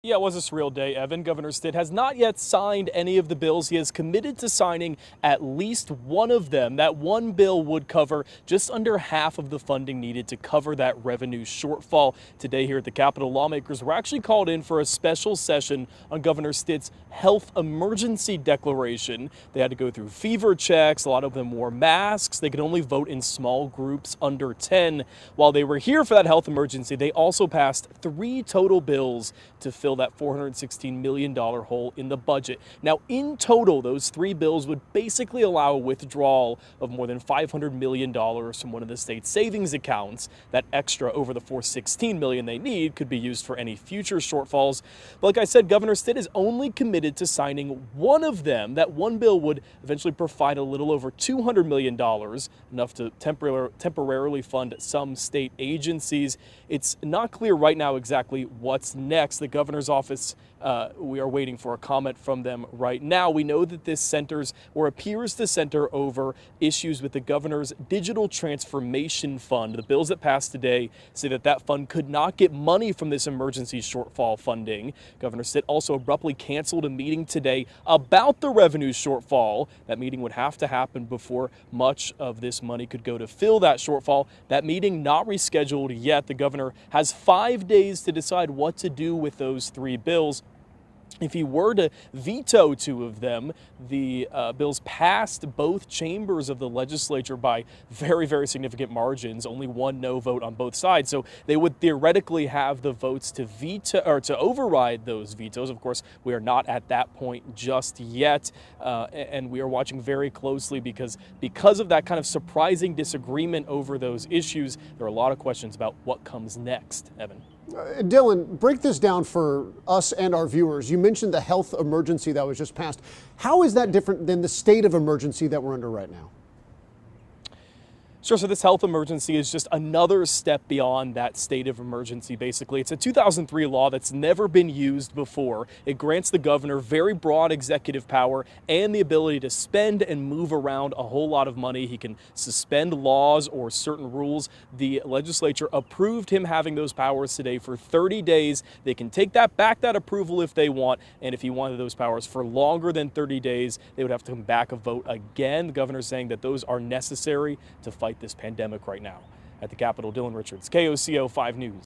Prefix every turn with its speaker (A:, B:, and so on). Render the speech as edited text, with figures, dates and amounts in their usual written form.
A: Yeah, it was a surreal day, Evan. Governor Stitt has not yet signed any of the bills. He has committed to signing at least one of them. That one bill would cover just under half of the funding needed to cover that revenue shortfall. Today here at the Capitol, lawmakers were actually called in for a special session on Governor Stitt's health emergency declaration. They had to go through fever checks. A lot of them wore masks. They could only vote in small groups under 10. While they were here for that health emergency, they also passed 3 total bills to fill that $416 million hole in the budget. Now, in total, those 3 bills would basically allow a withdrawal of more than $500 million from one of the state's savings accounts. That extra over the $416 million they need could be used for any future shortfalls. But like I said, Governor Stitt is only committed to signing one of them. That one bill would eventually provide a little over $200 million, enough to temporarily fund some state agencies. It's not clear right now exactly what's next. The governor's office, we are waiting for a comment from them right now. We know that this centers or appears to center over issues with the governor's digital transformation fund. The bills that passed today say that that fund could not get money from this emergency shortfall funding. Governor Stitt also abruptly canceled a meeting today about the revenue shortfall. That meeting would have to happen before much of this money could go to fill that shortfall. That meeting not rescheduled yet. The governor has 5 days to decide what to do with those 3 bills. If he were to veto 2 of them, the bills passed both chambers of the legislature by very, very significant margins, only 1 no vote on both sides. So they would theoretically have the votes to veto or to override those vetoes. Of course, we are not at that point just yet. And we are watching very closely because of that kind of surprising disagreement over those issues. There are a lot of questions about what comes next, Evan.
B: Dylan, break this down for us and our viewers. You mentioned the health emergency that was just passed. How is that different than the state of emergency that we're under right now?
A: Sure, so this health emergency is just another step beyond that state of emergency, basically. It's a 2003 law that's never been used before. It grants the governor very broad executive power and the ability to spend and move around a whole lot of money. He can suspend laws or certain rules. The legislature approved him having those powers today for 30 days. They can take that back, that approval, if they want, and if he wanted those powers for longer than 30 days, they would have to come back and vote again. The governor's saying that those are necessary to fight this pandemic right now. At the Capitol, Dylan Richards, KOCO 5 News.